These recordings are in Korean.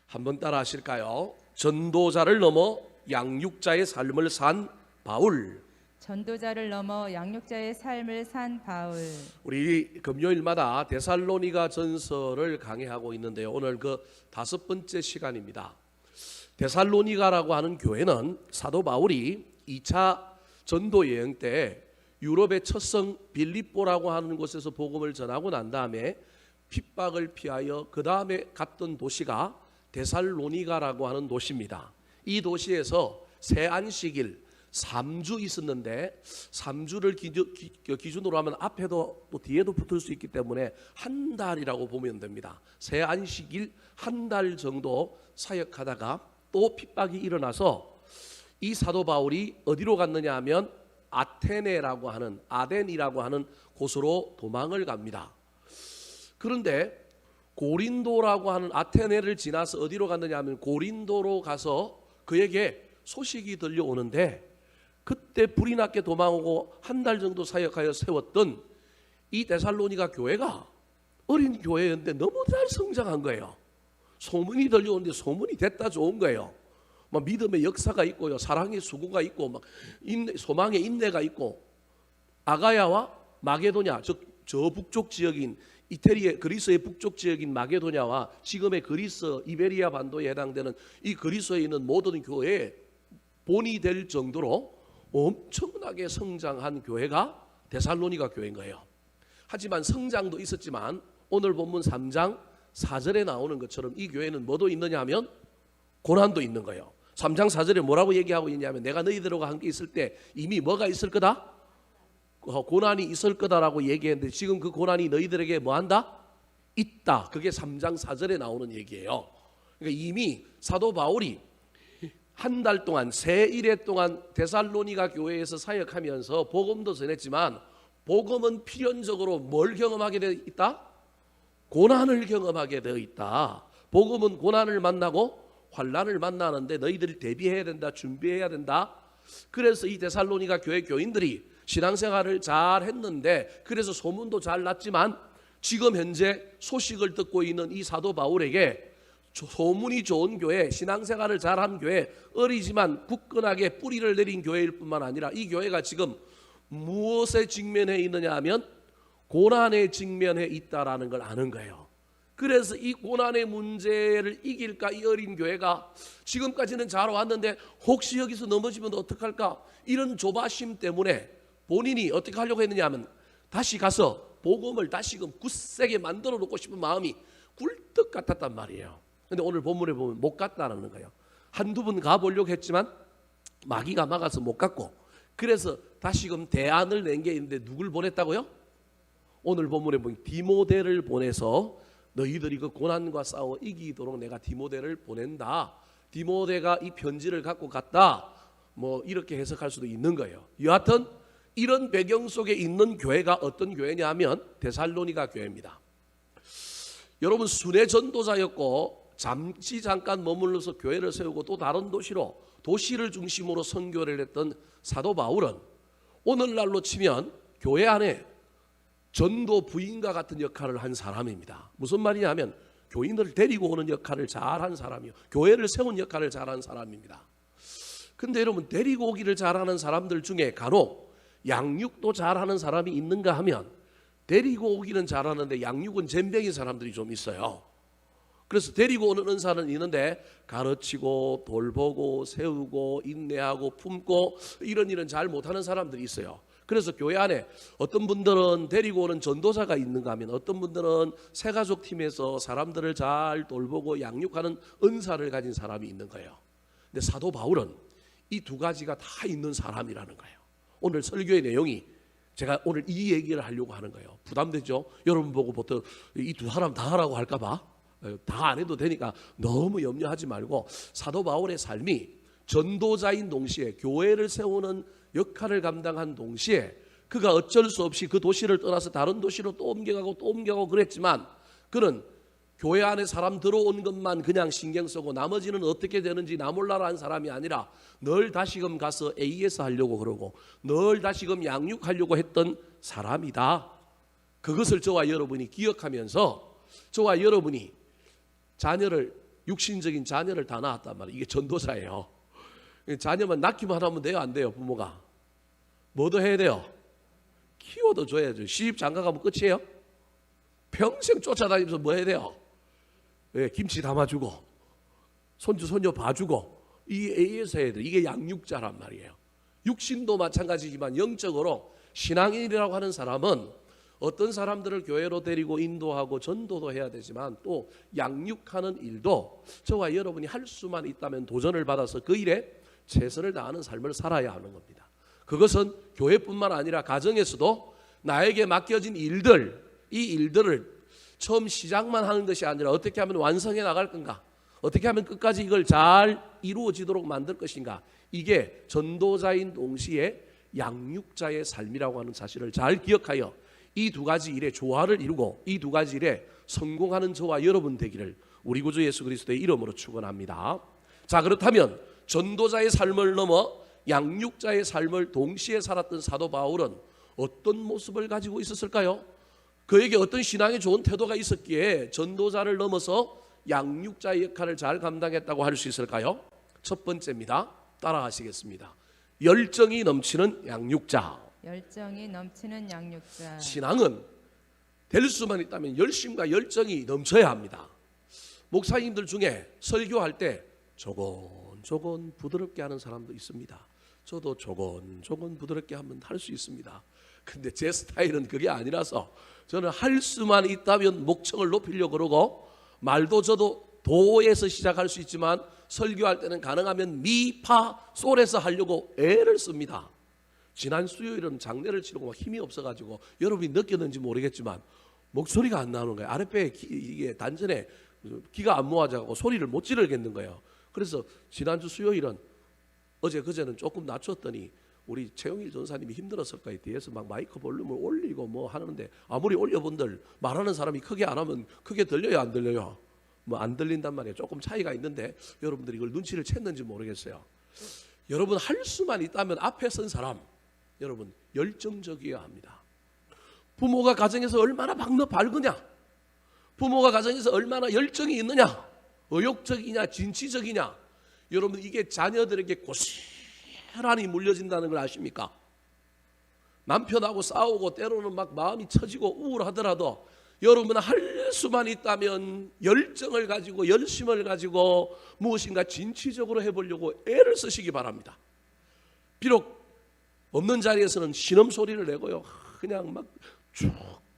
한번 따라 하실까요? 전도자를 넘어 양육자의 삶을 산 바울. 전도자를 넘어 양육자의 삶을 산 바울. 우리 금요일마다 데살로니가 전서를 강의하고 있는데요. 오늘 그 5번째 시간입니다. 데살로니가라고 하는 교회는 사도 바울이 2차 전도 여행 때 유럽의 첫 성 빌립보라고 하는 곳에서 복음을 전하고 난 다음에 핍박을 피하여 그 다음에 갔던 도시가 데살로니가라고 하는 도시입니다. 이 도시에서 새 안식일 3주 있었는데 3주를 기준으로 하면 앞에도 또 뒤에도 붙을 수 있기 때문에 한 달이라고 보면 됩니다. 새 안식일 한 달 정도 사역하다가 또 핍박이 일어나서 이 사도 바울이 어디로 갔느냐 하면 아테네라고 하는 아덴이라고 하는 곳으로 도망을 갑니다. 그런데 고린도라고 하는 아테네를 지나서 어디로 갔느냐 하면 고린도로 가서 그에게 소식이 들려오는데 그때 불이 났게 도망오고 한 달 정도 사역하여 세웠던 이 데살로니가 교회가 어린 교회였는데 너무 잘 성장한 거예요. 소문이 들려오는데 소문이 됐다 좋은 거예요. 막 믿음의 역사가 있고요, 사랑의 수고가 있고, 막 소망의 인내가 있고, 아가야와 마게도냐, 저 북쪽 지역인 이태리의 그리스의 북쪽 지역인 마게도냐와 지금의 그리스 이베리아 반도에 해당되는 이 그리스에 있는 모든 교회에 본이 될 정도로 엄청나게 성장한 교회가 데살로니가 교회인 거예요. 하지만 성장도 있었지만 오늘 본문 3장 4절에 나오는 것처럼 이 교회는 뭐도 있느냐 하면 고난도 있는 거예요. 3장 4절에 뭐라고 얘기하고 있냐면 내가 너희들과 함께 있을 때 이미 뭐가 있을 거다? 고난이 있을 거다라고 얘기했는데 지금 그 고난이 너희들에게 뭐한다? 있다. 그게 3장 4절에 나오는 얘기예요. 그러니까 이미 사도 바울이 한 달 동안 새 일회 동안 데살로니가 교회에서 사역하면서 복음도 전했지만 복음은 필연적으로 뭘 경험하게 되어 있다? 고난을 경험하게 되어 있다. 복음은 고난을 만나고 환난을 만나는데 너희들이 대비해야 된다, 준비해야 된다. 그래서 이 데살로니가 교회 교인들이 신앙생활을 잘 했는데 그래서 소문도 잘 났지만 지금 현재 소식을 듣고 있는 이 사도 바울에게 소문이 좋은 교회, 신앙생활을 잘한 교회, 어리지만 굳건하게 뿌리를 내린 교회일 뿐만 아니라 이 교회가 지금 무엇에 직면해 있느냐 하면 고난에 직면해 있다라는 걸 아는 거예요. 그래서 이 고난의 문제를 이길까 이 어린 교회가 지금까지는 잘 왔는데 혹시 여기서 넘어지면 어떡할까 이런 조바심 때문에 본인이 어떻게 하려고 했느냐 하면 다시 가서 복음을 다시금 굳세게 만들어 놓고 싶은 마음이 굴뚝 같았단 말이에요. 근데 오늘 본문에 보면 못 갔다는 거예요. 한두 번 가보려고 했지만 마귀가 막아서 못 갔고 그래서 다시금 대안을 낸 게 있는데 누굴 보냈다고요? 오늘 본문에 보면 디모데를 보내서 너희들이 그 고난과 싸워 이기도록 내가 디모데를 보낸다. 디모데가 이 편지를 갖고 갔다. 뭐 이렇게 해석할 수도 있는 거예요. 여하튼 이런 배경 속에 있는 교회가 어떤 교회냐 하면 데살로니가 교회입니다. 여러분 순회 전도자였고 잠깐 머물러서 교회를 세우고 또 다른 도시를 중심으로 선교를 했던 사도 바울은 오늘날로 치면 교회 안에 전도 부인과 같은 역할을 한 사람입니다. 무슨 말이냐 하면 교인들을 데리고 오는 역할을 잘한 사람이요, 교회를 세운 역할을 잘한 사람입니다. 근데 여러분 데리고 오기를 잘하는 사람들 중에 간혹 양육도 잘하는 사람이 있는가 하면 데리고 오기는 잘하는데 양육은 젬병인 사람들이 좀 있어요. 그래서 데리고 오는 은사는 있는데 가르치고 돌보고 세우고 인내하고 품고 이런 일은 잘 못하는 사람들이 있어요. 그래서 교회 안에 어떤 분들은 데리고 오는 전도사가 있는가 하면 어떤 분들은 새가족 팀에서 사람들을 잘 돌보고 양육하는 은사를 가진 사람이 있는 거예요. 근데 사도 바울은 이 두 가지가 다 있는 사람이라는 거예요. 오늘 설교의 내용이 제가 오늘 이 얘기를 하려고 하는 거예요. 부담되죠? 여러분 보고 보통 이 두 사람 다 하라고 할까 봐 다 안 해도 되니까 너무 염려하지 말고 사도 바울의 삶이 전도자인 동시에 교회를 세우는 역할을 감당한 동시에 그가 어쩔 수 없이 그 도시를 떠나서 다른 도시로 또 옮겨가고 그랬지만 그는 교회 안에 사람 들어온 것만 그냥 신경 쓰고 나머지는 어떻게 되는지 나 몰라라 한 사람이 아니라 늘 다시금 가서 AS 하려고 그러고 늘 다시금 양육하려고 했던 사람이다. 그것을 저와 여러분이 기억하면서 저와 여러분이 자녀를 육신적인 자녀를 다 낳았단 말이에요. 이게 전도자예요. 자녀만 낳기만 하면 돼요, 안 돼요? 부모가 뭐 더 해야 돼요? 키워도 줘야죠. 시집 장가 가면 끝이에요? 평생 쫓아다니면서 뭐 해야 돼요? 김치 담아주고 손주 손녀 봐주고, 이 A에서 해야 돼요. 이게 양육자란 말이에요. 육신도 마찬가지지만 영적으로 신앙인이라고 하는 사람은 어떤 사람들을 교회로 데리고 인도하고 전도도 해야 되지만 또 양육하는 일도 저와 여러분이 할 수만 있다면 도전을 받아서 그 일에 최선을 다하는 삶을 살아야 하는 겁니다. 그것은 교회뿐만 아니라 가정에서도 나에게 맡겨진 일들, 이 일들을 처음 시작만 하는 것이 아니라 어떻게 하면 완성해 나갈 건가, 어떻게 하면 끝까지 이걸 잘 이루어지도록 만들 것인가, 이게 전도자인 동시에 양육자의 삶이라고 하는 사실을 잘 기억하여 이 두 가지 일에 조화를 이루고 이 두 가지 일에 성공하는 저와 여러분 되기를 우리 구주 예수 그리스도의 이름으로 축원합니다. 자, 그렇다면 전도자의 삶을 넘어 양육자의 삶을 동시에 살았던 사도 바울은 어떤 모습을 가지고 있었을까요? 그에게 어떤 신앙의 좋은 태도가 있었기에 전도자를 넘어서 양육자의 역할을 잘 감당했다고 할 수 있을까요? 첫 번째입니다. 따라하시겠습니다. 열정이 넘치는 양육자. 열정이 넘치는 양육자. 신앙은 될 수만 있다면 열심과 열정이 넘쳐야 합니다. 목사님들 중에 설교할 때 조곤조곤 부드럽게 하는 사람도 있습니다. 저도 조곤조곤 부드럽게 하면 할 수 있습니다. 근데 제 스타일은 그게 아니라서 저는 할 수만 있다면 목청을 높이려고 그러고, 말도 저도 도에서 시작할 수 있지만 설교할 때는 가능하면 미, 파, 솔에서 하려고 애를 씁니다. 지난 수요일은 장례를 치르고 막 힘이 없어가지고 여러분이 느꼈는지 모르겠지만 목소리가 안 나오는 거예요. 아랫배에 이게 단전에 기가 안 모아져가고 소리를 못 지르겠는 거예요. 그래서 지난주 수요일은 어제 그제는 조금 낮췄더니 우리 최영일 전사님이 힘들었을 거예요. 뒤에서 막 마이크 볼륨을 올리고 뭐 하는데, 아무리 올려본들 말하는 사람이 크게 안 하면 크게 들려요, 안 들려요? 뭐 안 들린단 말이에요. 조금 차이가 있는데 여러분들이 이걸 눈치를 챘는지 모르겠어요. 여러분, 할 수만 있다면 앞에 선 사람, 여러분 열정적이어야 합니다. 부모가 가정에서 얼마나 밝으냐, 부모가 가정에서 얼마나 열정이 있느냐, 의욕적이냐, 진취적이냐, 여러분 이게 자녀들에게 고스란히 물려진다는 걸 아십니까? 남편하고 싸우고 때로는 막 마음이 처지고 우울하더라도 여러분 할 수만 있다면 열정을 가지고 열심을 가지고 무엇인가 진취적으로 해보려고 애를 쓰시기 바랍니다. 비록 없는 자리에서는 신음소리를 내고요, 그냥 막 쭉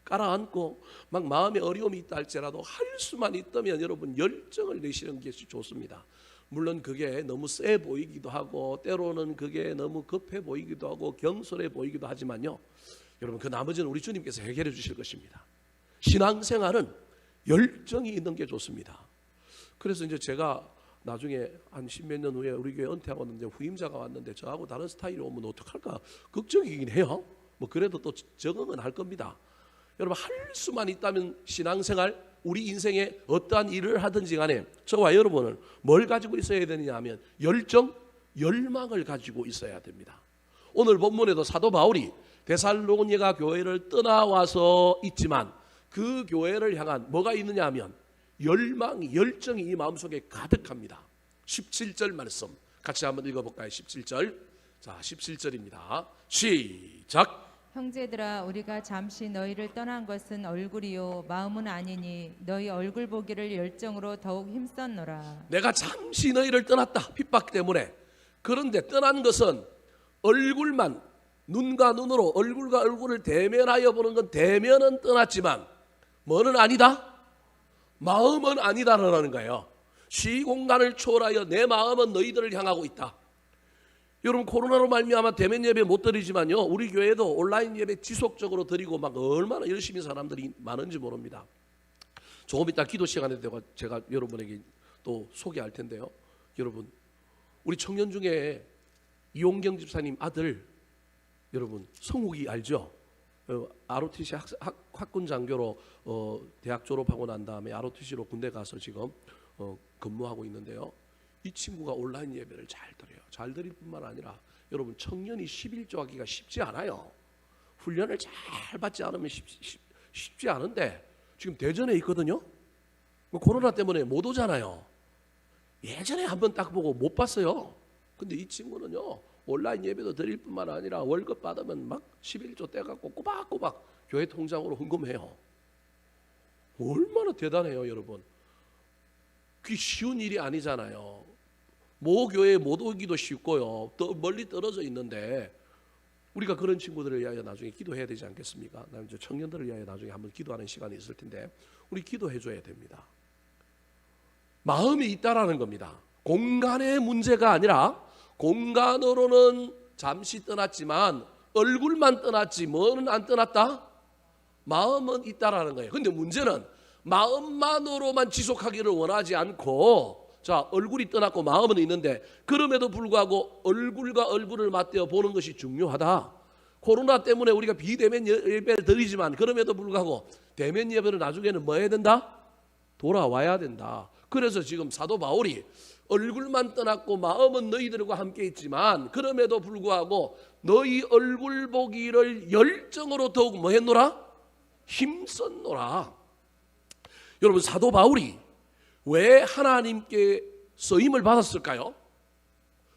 깔아앉고 막 마음에 어려움이 있다 할지라도 할 수만 있다면 여러분 열정을 내시는 것이 좋습니다. 물론 그게 너무 세 보이기도 하고 때로는 그게 너무 급해 보이기도 하고 경솔해 보이기도 하지만요, 여러분 그 나머지는 우리 주님께서 해결해 주실 것입니다. 신앙생활은 열정이 있는 게 좋습니다. 그래서 이제 제가 나중에 한 십몇 년 후에 우리 교회 은퇴하고 있는데 후임자가 왔는데 저하고 다른 스타일이 오면 어떡할까 걱정이긴 해요. 뭐 그래도 또 적응은 할 겁니다. 여러분 할 수만 있다면 신앙생활, 우리 인생에 어떠한 일을 하든지 간에 저와 여러분은 뭘 가지고 있어야 되느냐 하면 열정, 열망을 가지고 있어야 됩니다. 오늘 본문에도 사도 바울이 데살로니가 교회를 떠나와서 있지만 그 교회를 향한 뭐가 있느냐 하면 열망, 열정이 이 마음속에 가득합니다. 17절 말씀 같이 한번 읽어볼까요? 17절. 자, 17절입니다. 시작. 형제들아, 우리가 잠시 너희를 떠난 것은 얼굴이요 마음은 아니니 너희 얼굴 보기를 열정으로 더욱 힘썼노라. 내가 잠시 너희를 떠났다, 핍박 때문에. 그런데 떠난 것은 얼굴만, 눈과 눈으로 얼굴과 얼굴을 대면하여 보는 건 대면은 떠났지만 뭐는 아니다? 마음은 아니다라는 거예요. 시공간을 초월하여 내 마음은 너희들을 향하고 있다. 여러분 코로나로 말미암아 대면 예배 못 드리지만요, 우리 교회도 온라인 예배 지속적으로 드리고 막 얼마나 열심히 사람들이 많은지 모릅니다. 조금 이따 기도 시간에 제가 여러분에게 또 소개할 텐데요. 여러분 우리 청년 중에 이용경 집사님 아들, 여러분 성욱이 알죠? ROTC 학군 장교로 대학 졸업하고 난 다음에 ROTC로 군대 가서 지금 근무하고 있는데요. 이 친구가 온라인 예배를 잘 드려요. 잘 드릴 뿐만 아니라 여러분 청년이 11조 하기가 쉽지 않아요. 훈련을 잘 받지 않으면 쉽지 않은데 지금 대전에 있거든요. 코로나 때문에 못 오잖아요. 예전에 한번 딱 보고 못 봤어요. 근데 이 친구는요, 온라인 예배도 드릴 뿐만 아니라 월급 받으면 막 11조 떼갖고 꼬박꼬박 교회 통장으로 헌금해요. 얼마나 대단해요, 여러분. 그게 쉬운 일이 아니잖아요. 모 교회에 못 오기도 쉽고요. 더 멀리 떨어져 있는데 우리가 그런 친구들을 위하여 나중에 기도해야 되지 않겠습니까? 이제 청년들을 위하여 나중에 한번 기도하는 시간이 있을 텐데 우리 기도해 줘야 됩니다. 마음이 있다라는 겁니다. 공간의 문제가 아니라 공간으로는 잠시 떠났지만 얼굴만 떠났지 뭐는 안 떠났다? 마음은 있다라는 거예요. 근데 문제는 마음만으로만 지속하기를 원하지 않고, 자, 얼굴이 떠났고 마음은 있는데 그럼에도 불구하고 얼굴과 얼굴을 맞대어 보는 것이 중요하다. 코로나 때문에 우리가 비대면 예배를 드리지만 그럼에도 불구하고 대면 예배를 나중에는 뭐 해야 된다? 돌아와야 된다. 그래서 지금 사도 바울이 얼굴만 떠났고 마음은 너희들과 함께 있지만 그럼에도 불구하고 너희 얼굴 보기를 열정으로 더욱 뭐 했노라? 힘썼노라. 여러분, 사도 바울이 왜 하나님께 쓰임을 받았을까요?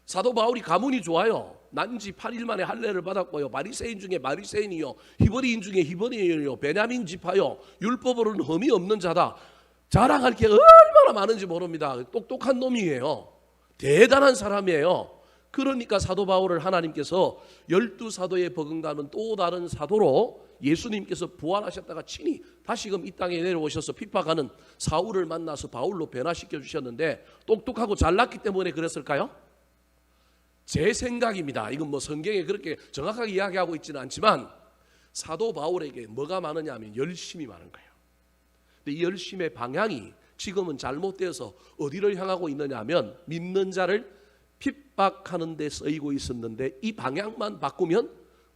사도 바울이 가문이 좋아요. 난지 8일 만에 할례를 받았고요. 바리새인 중에 바리새인이요, 히브리인 중에 히브리인이요, 베냐민 지파요, 율법으로는 흠이 없는 자다. 자랑할 게 얼마나 많은지 모릅니다. 똑똑한 놈이에요. 대단한 사람이에요. 그러니까 사도 바울을 하나님께서 12사도에 버금가는 또 다른 사도로 예수님께서 부활하셨다가 친히 다시금 이 땅에 내려오셔서 핍박하는 사울을 만나서 바울로 변화시켜 주셨는데 똑똑하고 잘났기 때문에 그랬을까요? 제 생각입니다. 이건 뭐 성경에 그렇게 정확하게 이야기하고 있지는 않지만 사도 바울에게 뭐가 많으냐 하면 열심이 많은 거예요. 근데 이 열심의 방향이 지금은 잘못되어서 어디를 향하고 있느냐 하면 믿는 자를 핍박하는 데 쓰이고 있었는데 이 방향만 바꾸면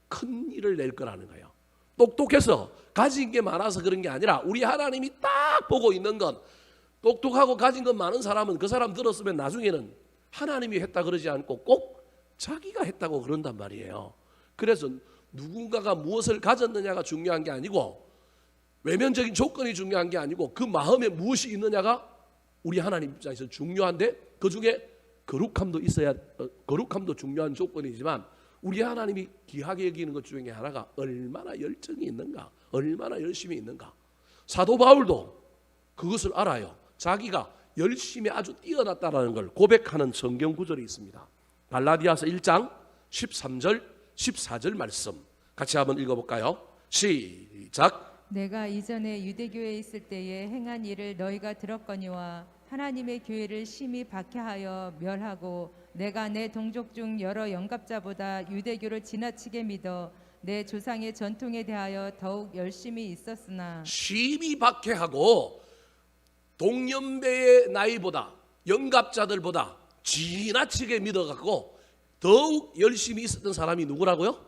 큰 일을 낼 거라는 거예요. 똑똑해서 가진 게 많아서 그런 게 아니라 우리 하나님이 딱 보고 있는 건, 똑똑하고 가진 건 많은 사람은 그 사람 들었으면 나중에는 하나님이 했다 그러지 않고 꼭 자기가 했다고 그런단 말이에요. 그래서 누군가가 무엇을 가졌느냐가 중요한 게 아니고 외면적인 조건이 중요한 게 아니고 그 마음에 무엇이 있느냐가 우리 하나님 입장에서 중요한데, 그 중에 거룩함도 있어야, 거룩함도 중요한 조건이지만 우리 하나님이 귀하게 여기는 것 중에 하나가 얼마나 열정이 있는가, 얼마나 열심히 있는가. 사도 바울도 그것을 알아요. 자기가 열심히 아주 뛰어났다는 걸 고백하는 성경 구절이 있습니다. 갈라디아서 1장 13절 14절 말씀 같이 한번 읽어볼까요? 시작. 내가 이전에 유대교에 있을 때에 행한 일을 너희가 들었거니와 하나님의 교회를 심히 박해하여 멸하고 내가 내 동족 중 여러 영갑자보다 유대교를 지나치게 믿어 내 조상의 전통에 대하여 더욱 열심히 있었으나, 심히 박해하고 동년배의 나이보다 영갑자들보다 지나치게 믿어갖고 더욱 열심히 있었던 사람이 누구라고요?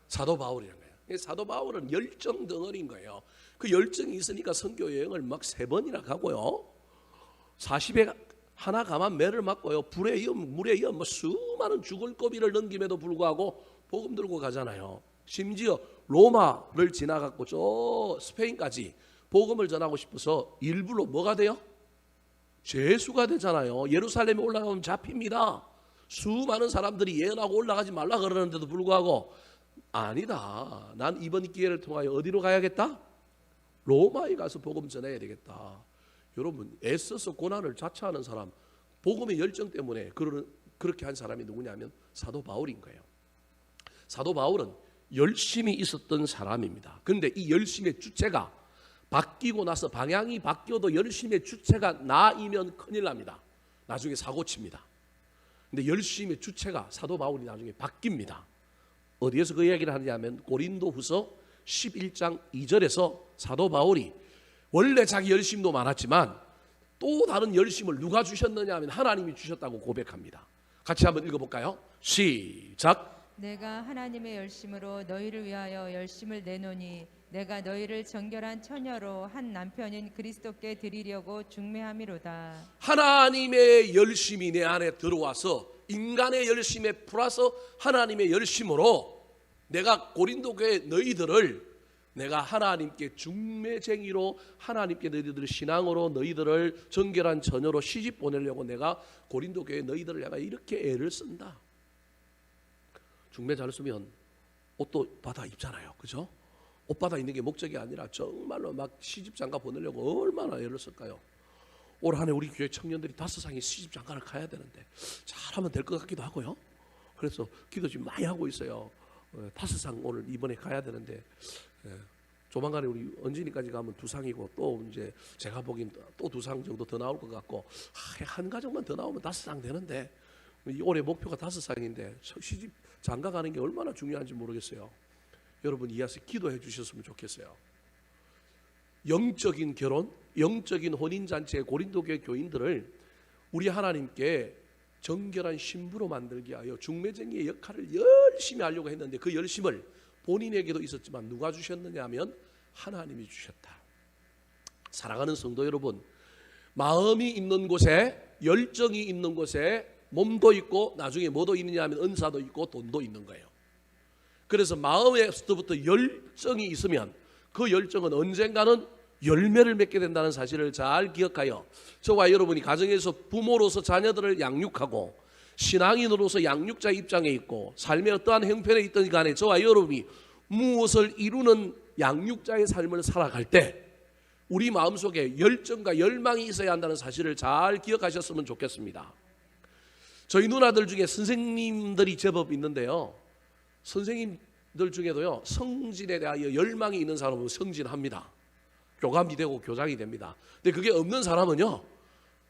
사도 바울이라는 거예요. 사도 바울은 열정 덩어리인 거예요. 그 열정이 있으니까 선교 여행을 막 3번이나 가고요, 40에 하나 가만 매를 맞고요, 불에 이어 물에 이어 뭐 수많은 죽을 고비를 넘김에도 불구하고 복음 들고 가잖아요. 심지어 로마를 지나갔고 저 스페인까지 복음을 전하고 싶어서 일부러 뭐가 돼요? 죄수가 되잖아요. 예루살렘에 올라가면 잡힙니다. 수많은 사람들이 예언하고 올라가지 말라 그러는데도 불구하고 아니다, 난 이번 기회를 통하여 어디로 가야겠다? 로마에 가서 복음 전해야 되겠다. 여러분, 애써서 고난을 자처하는 사람, 복음의 열정 때문에 그렇게 한 사람이 누구냐면 사도 바울인 거예요. 사도 바울은 열심히 있었던 사람입니다. 그런데 이 열심의 주체가 바뀌고 나서 방향이 바뀌어도 열심의 주체가 나이면 큰일 납니다. 나중에 사고칩니다. 근데 열심의 주체가 사도 바울이 나중에 바뀝니다. 어디에서 그 이야기를 하냐면 고린도후서 11장 2절에서 사도 바울이 원래 자기 열심도 많았지만 또 다른 열심을 누가 주셨느냐 하면 하나님이 주셨다고 고백합니다. 같이 한번 읽어볼까요? 시작. 내가 하나님의 열심으로 너희를 위하여 열심을 내노니 내가 너희를 정결한 처녀로 한 남편인 그리스도께 드리려고 중매함이로다. 하나님의 열심이 내 안에 들어와서 인간의 열심에 플러스 하나님의 열심으로 내가 고린도 교회 너희들을 내가 하나님께 중매쟁이로 하나님께 너희들을 신앙으로 너희들을 정결한 처녀로 시집 보내려고 내가 고린도 교회 너희들을 내가 이렇게 애를 쓴다. 중매 잘 쓰면 옷도 받아 입잖아요. 그죠? 옷 받아 입는 게 목적이 아니라 정말로 막 시집 장가 보내려고 얼마나 애를 쓸까요? 올 한 해 우리 교회 청년들이 5상이 시집 장가를 가야 되는데 잘하면 될 것 같기도 하고요. 그래서 기도 좀 많이 하고 있어요. 5상 오늘 이번에 가야 되는데 조만간에 우리 언진이까지 가면 2상이고 또 이제 제가 보기엔 또 2상 정도 더 나올 것 같고 한 가정만 더 나오면 5상 되는데 올해 목표가 5상인데 시집 장가 가는 게 얼마나 중요한지 모르겠어요. 여러분 이해해서 기도해 주셨으면 좋겠어요. 영적인 결혼, 영적인 혼인잔치의 고린도교회 교인들을 우리 하나님께 정결한 신부로 만들게 하여 중매쟁이의 역할을 열심히 하려고 했는데 그 열심을 본인에게도 있었지만 누가 주셨느냐 하면 하나님이 주셨다. 사랑하는 성도 여러분, 마음이 있는 곳에, 열정이 있는 곳에 몸도 있고 나중에 뭐도 있느냐 하면 은사도 있고 돈도 있는 거예요. 그래서 마음에서부터 열정이 있으면 그 열정은 언젠가는 열매를 맺게 된다는 사실을 잘 기억하여 저와 여러분이 가정에서 부모로서 자녀들을 양육하고 신앙인으로서 양육자 입장에 있고 삶의 어떠한 형편에 있든 간에 저와 여러분이 무엇을 이루는 양육자의 삶을 살아갈 때 우리 마음속에 열정과 열망이 있어야 한다는 사실을 잘 기억하셨으면 좋겠습니다. 저희 누나들 중에 선생님들이 제법 있는데요, 선생님들 중에도요 성진에 대하여 열망이 있는 사람은 성진합니다. 교감이 되고 교장이 됩니다. 근데 그게 없는 사람은요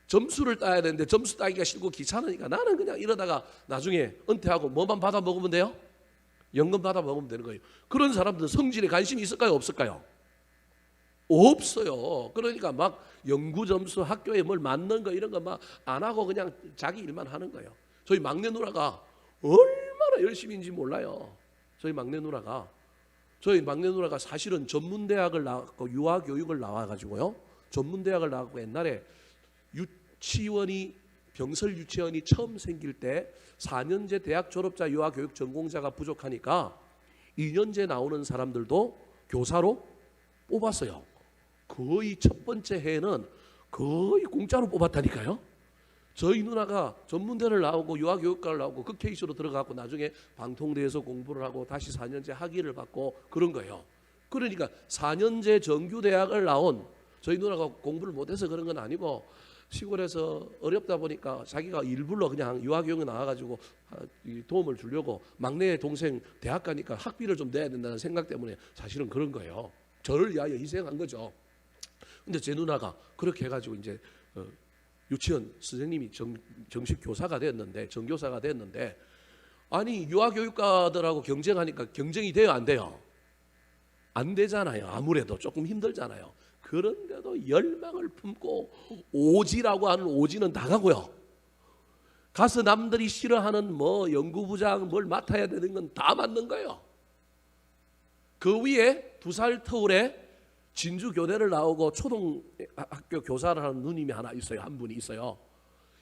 점수를 따야 되는데 점수 따기가 싫고 귀찮으니까 나는 그냥 이러다가 나중에 은퇴하고 뭐만 받아 먹으면 돼요? 연금 받아 먹으면 되는 거예요. 그런 사람들은 성질에 관심이 있을까요? 없을까요? 없어요. 그러니까 막 연구 점수 학교에 뭘 맞는 거 이런 거 막 안 하고 그냥 자기 일만 하는 거예요. 저희 막내 누나가 얼마나 열심히인지 몰라요. 저희 막내 누나가 사실은 전문대학을 나왔고 유아교육을 나와가지고요, 전문대학을 나왔고 옛날에 병설 유치원이 처음 생길 때 4년제 대학 졸업자 유아교육 전공자가 부족하니까 2년제 나오는 사람들도 교사로 뽑았어요. 거의 첫 번째 해에는 거의 공짜로 뽑았다니까요. 저희 누나가 전문대를 나오고 유아교육과를 나오고 그 케이스로 들어가고 나중에 방통대에서 공부를 하고 다시 4년제 학위를 받고 그런 거예요. 그러니까 4년제 정규대학을 나온 저희 누나가 공부를 못해서 그런 건 아니고 시골에서 어렵다 보니까 자기가 일부러 그냥 유아교육에 나와가지고 도움을 주려고 막내 동생 대학 가니까 학비를 좀 내야 된다는 생각 때문에 사실은 그런 거예요. 저를 위하여 희생한 거죠. 근데 제 누나가 그렇게 해가지고 이제 유치원 선생님이 정식 교사가 됐는데, 정교사가 됐는데, 아니 유아교육과들하고 경쟁하니까 경쟁이 돼요, 안 돼요? 안 되잖아요. 아무래도 조금 힘들잖아요. 그런데도 열망을 품고 오지라고 하는 오지는 나가고요. 가서 남들이 싫어하는 뭐 연구부장 뭘 맡아야 되는 건 다 맡는 거예요. 그 위에 2살 터울에 진주교대를 나오고 초등학교 교사를 하는 누님이 하나 있어요. 한 분이 있어요.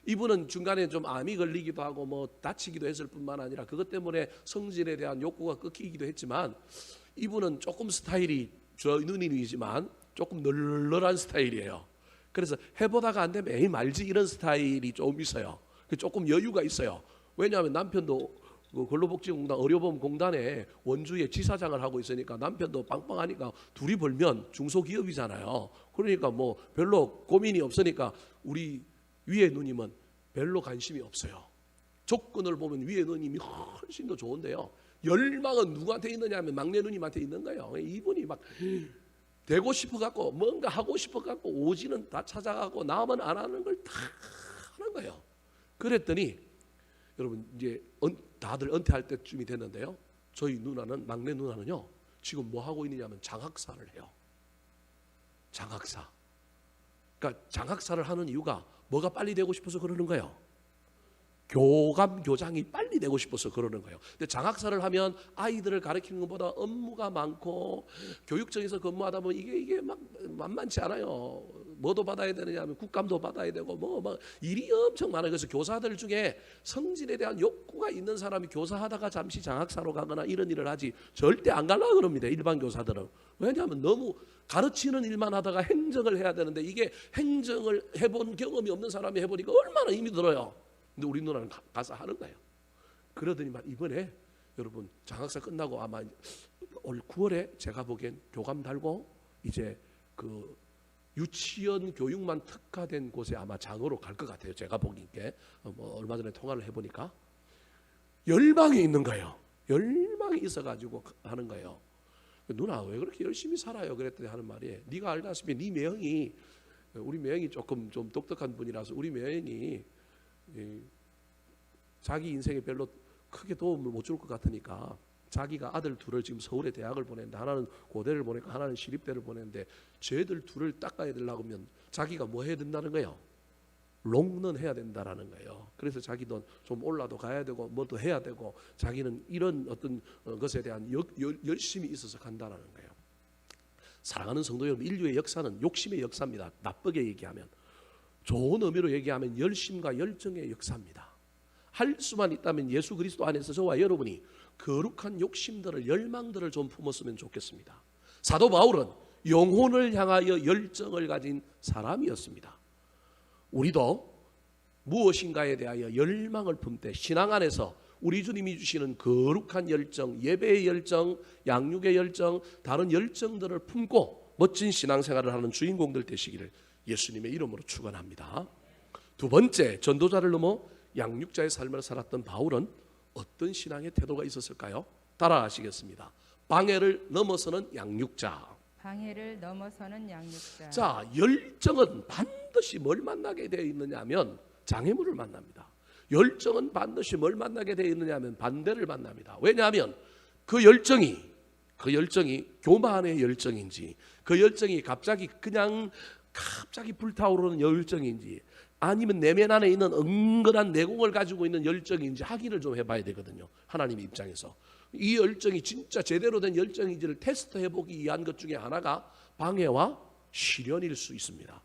이분은 중간에 좀 암이 걸리기도 하고 뭐 다치기도 했을 뿐만 아니라 그것 때문에 성질에 대한 욕구가 꺾이기도 했지만 이분은 조금 스타일이 저 누님이지만 조금 널널한 스타일이에요. 그래서 해보다가 안 되면 에이 말지 이런 스타일이 좀 있어요. 조금 여유가 있어요. 왜냐하면 남편도 근로복지공단 의료보험공단에 원주에 지사장을 하고 있으니까 남편도 빵빵하니까 둘이 벌면 중소기업이잖아요. 그러니까 뭐 별로 고민이 없으니까 우리 위에 누님은 별로 관심이 없어요. 조건을 보면 위에 누님이 훨씬 더 좋은데요, 열망은 누구한테 있느냐 하면 막내 누님한테 있는 거예요. 이분이 막 되고 싶어 갖고 뭔가 하고 싶어 갖고 오지는 다 찾아가고 남은 안 하는 걸 다 하는 거예요. 그랬더니 여러분 이제 다들 은퇴할 때쯤이 됐는데요, 저희 누나는, 막내 누나는요 지금 뭐 하고 있느냐면 장학사를 해요. 장학사. 그러니까 장학사를 하는 이유가 뭐가 빨리 되고 싶어서 그러는 거예요. 교감 교장이 빨리 되고 싶어서 그러는 거예요. 근데 장학사를 하면 아이들을 가르치는 것보다 업무가 많고 교육청에서 근무하다 보면 이게 막 만만치 않아요. 뭐도 받아야 되느냐 하면 국감도 받아야 되고 뭐 일이 엄청 많아요. 그래서 교사들 중에 성진에 대한 욕구가 있는 사람이 교사하다가 잠시 장학사로 가거나 이런 일을 하지 절대 안 가려고 그럽니다. 일반 교사들은. 왜냐하면 너무 가르치는 일만 하다가 행정을 해야 되는데 이게 행정을 해본 경험이 없는 사람이 해보니까 얼마나 힘이 들어요. 근데 우리 누나는 가서 하는 거예요. 그러더니만 이번에 여러분 장학사 끝나고 아마 올 9월에 제가 보기엔 교감 달고 이제 그 유치원 교육만 특화된 곳에 아마 장으로 갈 것 같아요. 제가 보기에 뭐 얼마 전에 통화를 해보니까 열망이 있는 거예요. 열망이 있어가지고 하는 거예요. 누나 왜 그렇게 열심히 살아요? 그랬더니 하는 말이 네가 알다시피 네 매형이 우리 매형이 조금 좀 독특한 분이라서 우리 매형이 자기 인생에 별로 크게 도움을 못 줄 것 같으니까 자기가 아들 둘을 지금 서울에 대학을 보냈는데 하나는 고대를 보내고 하나는 시립대를 보냈는데 쟤들 둘을 닦아야 되려고 하면 자기가 뭐 해야 된다는 거예요? 롱런 해야 된다라는 거예요. 그래서 자기도 좀 올라도 가야 되고 뭐도 해야 되고 자기는 이런 어떤 것에 대한 열심이 있어서 간다라는 거예요. 사랑하는 성도 여러분, 인류의 역사는 욕심의 역사입니다. 나쁘게 얘기하면. 좋은 의미로 얘기하면 열심과 열정의 역사입니다. 할 수만 있다면 예수 그리스도 안에서 저와 여러분이 거룩한 욕심들을 열망들을 좀 품었으면 좋겠습니다. 사도 바울은 영혼을 향하여 열정을 가진 사람이었습니다. 우리도 무엇인가에 대하여 열망을 품되 신앙 안에서 우리 주님이 주시는 거룩한 열정, 예배의 열정, 양육의 열정, 다른 열정들을 품고 멋진 신앙생활을 하는 주인공들 되시기를 예수님의 이름으로 축원합니다. 두 번째, 전도자를 넘어 양육자의 삶을 살았던 바울은 어떤 신앙의 태도가 있었을까요? 따라하시겠습니다. 방해를 넘어서는 양육자. 방해를 넘어서는 양육자. 자, 열정은 반드시 뭘 만나게 되어 있느냐 하면 장애물을 만납니다. 열정은 반드시 뭘 만나게 되어 있느냐 하면 반대를 만납니다. 왜냐하면 그 열정이 교만의 열정인지 그 열정이 갑자기 불타오르는 열정인지 아니면 내면 안에 있는 은근한 내공을 가지고 있는 열정인지 확인을 좀 해봐야 되거든요. 하나님의 입장에서 이 열정이 진짜 제대로 된 열정인지를 테스트해보기 위한 것 중에 하나가 방해와 시련일 수 있습니다.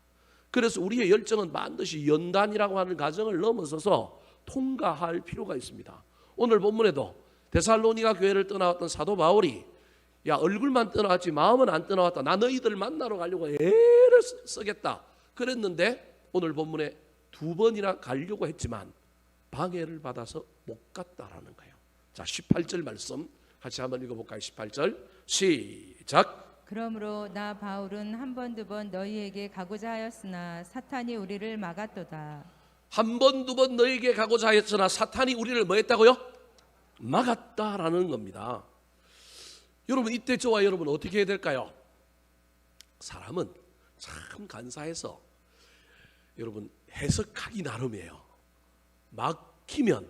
그래서 우리의 열정은 반드시 연단이라고 하는 과정을 넘어서서 통과할 필요가 있습니다. 오늘 본문에도 데살로니가 교회를 떠나왔던 사도 바울이 야 얼굴만 떠나왔지 마음은 안 떠나왔다. 나 너희들 만나러 가려고 애를 쓰겠다 그랬는데 오늘 본문에 2번이나 가려고 했지만 방해를 받아서 못 갔다라는 거예요. 자, 18절 말씀 같이 한번 읽어볼까요? 18절 시작. 그러므로 나 바울은 한 번 두 번 너희에게 가고자 하였으나 사탄이 우리를 막았도다. 한 번 두 번 너희에게 가고자 하였으나 사탄이 우리를 뭐 했다고요? 막았다라는 겁니다. 여러분 이때 저와 여러분 어떻게 해야 될까요? 사람은 참 간사해서 여러분 해석하기 나름이에요. 막히면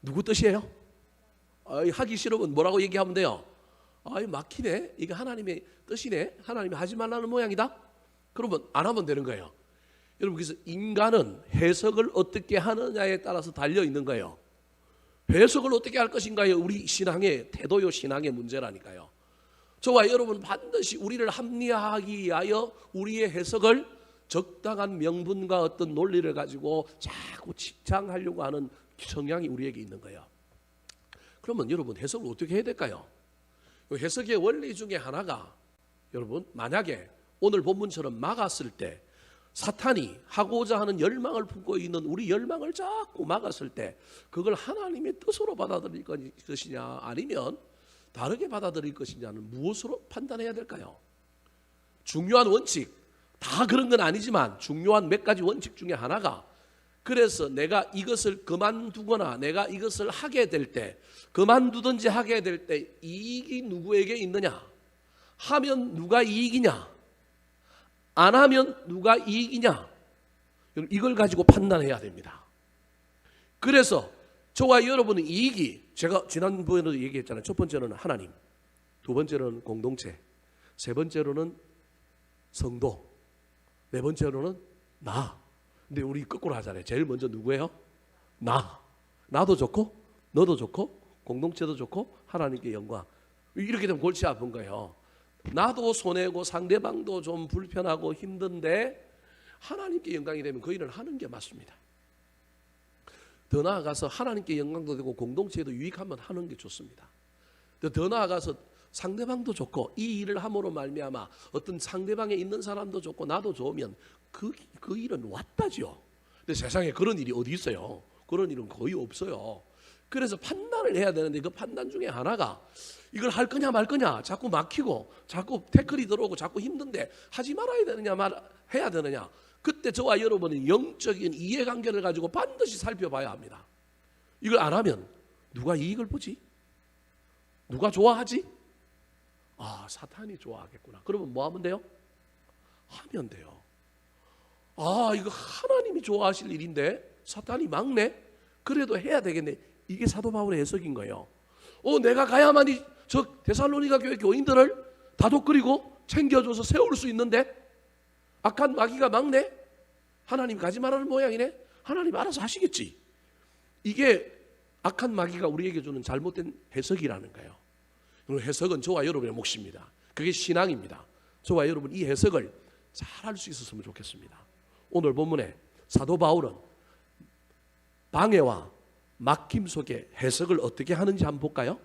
누구 뜻이에요? 하기 싫으면 뭐라고 얘기하면 돼요? 막히네. 이게 하나님의 뜻이네. 하나님이 하지 말라는 모양이다. 그러면 안 하면 되는 거예요. 여러분 그래서 인간은 해석을 어떻게 하느냐에 따라서 달려 있는 거예요. 해석을 어떻게 할 것인가요? 우리 신앙의 태도요, 신앙의 문제라니까요. 저와 여러분 반드시 우리를 합리화하기 위하여 우리의 해석을 적당한 명분과 어떤 논리를 가지고 자꾸 치장하려고 하는 성향이 우리에게 있는 거예요. 그러면 여러분 해석을 어떻게 해야 될까요? 해석의 원리 중에 하나가 여러분 만약에 오늘 본문처럼 막았을 때 사탄이 하고자 하는 열망을 품고 있는 우리 열망을 자꾸 막았을 때 그걸 하나님의 뜻으로 받아들일 것이냐 아니면 다르게 받아들일 것이냐는 무엇으로 판단해야 될까요? 중요한 원칙, 다 그런 건 아니지만 중요한 몇 가지 원칙 중에 하나가 그래서 내가 이것을 그만두거나 내가 이것을 하게 될 때 그만두든지 하게 될 때 이익이 누구에게 있느냐 하면 누가 이익이냐 안 하면 누가 이익이냐 이걸 가지고 판단해야 됩니다. 그래서 저와 여러분의 이익이 제가 지난번에도 얘기했잖아요. 첫 번째로는 하나님, 두 번째로는 공동체, 세 번째로는 성도, 네 번째로는 나. 근데 우리 거꾸로 하잖아요. 제일 먼저 누구예요? 나. 나도 좋고 너도 좋고 공동체도 좋고 하나님께 영광. 이렇게 되면 골치 아픈 거예요. 나도 손해고 상대방도 좀 불편하고 힘든데 하나님께 영광이 되면 그 일을 하는 게 맞습니다. 더 나아가서 하나님께 영광도 되고 공동체에도 유익하면 하는 게 좋습니다. 더 나아가서 상대방도 좋고 이 일을 함으로 말미암아 어떤 상대방에 있는 사람도 좋고 나도 좋으면 그 일은 왔다지요. 근데 세상에 그런 일이 어디 있어요? 그런 일은 거의 없어요. 그래서 판단을 해야 되는데 그 판단 중에 하나가 이걸 할 거냐 말 거냐 자꾸 막히고 자꾸 태클이 들어오고 자꾸 힘든데 하지 말아야 되느냐 해야 되느냐. 그때 저와 여러분은 영적인 이해관계를 가지고 반드시 살펴봐야 합니다. 이걸 안 하면 누가 이익을 보지? 누가 좋아하지? 아, 사탄이 좋아하겠구나. 그러면 뭐 하면 돼요? 하면 돼요. 아, 이거 하나님이 좋아하실 일인데 사탄이 막네? 그래도 해야 되겠네. 이게 사도 바울의 해석인 거예요. 내가 가야만이 저 데살로니가 교회 교인들을 다독거리고 챙겨줘서 세울 수 있는데 악한 마귀가 막네? 하나님 가지 말라는 모양이네? 하나님 알아서 하시겠지. 이게 악한 마귀가 우리에게 주는 잘못된 해석이라는 거예요. 해석은 저와 여러분의 몫입니다. 그게 신앙입니다. 저와 여러분 이 해석을 잘 할 수 있었으면 좋겠습니다. 오늘 본문에 사도 바울은 방해와 막힘 속에 해석을 어떻게 하는지 한번 볼까요?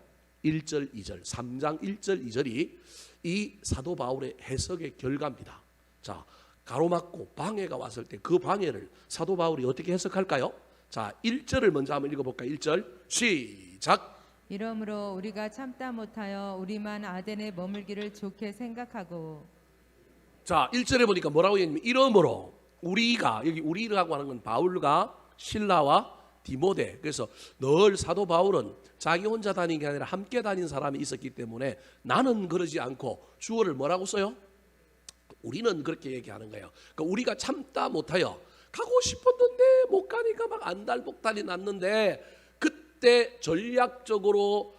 1절, 2절, 3장 1절, 2절이 이 사도 바울의 해석의 결과입니다. 자, 가로막고 방해가 왔을 때 그 방해를 사도 바울이 어떻게 해석할까요? 자, 1절을 먼저 한번 읽어볼까요? 1절 시작. 이러므로 우리가 참다 못하여 우리만 아덴에 머물기를 좋게 생각하고. 자, 1절에 보니까 뭐라고 했냐면 이러므로 우리가, 여기 우리라고 하는 건 바울과 실라와 디모데. 그래서 늘 사도 바울은 자기 혼자 다니는 게 아니라 함께 다닌 사람이 있었기 때문에 나는 그러지 않고 주어를 뭐라고 써요? 우리는 그렇게 얘기하는 거예요. 그러니까 우리가 참다 못하여 가고 싶었는데 못 가니까 막 안달복달이 났는데 그때 전략적으로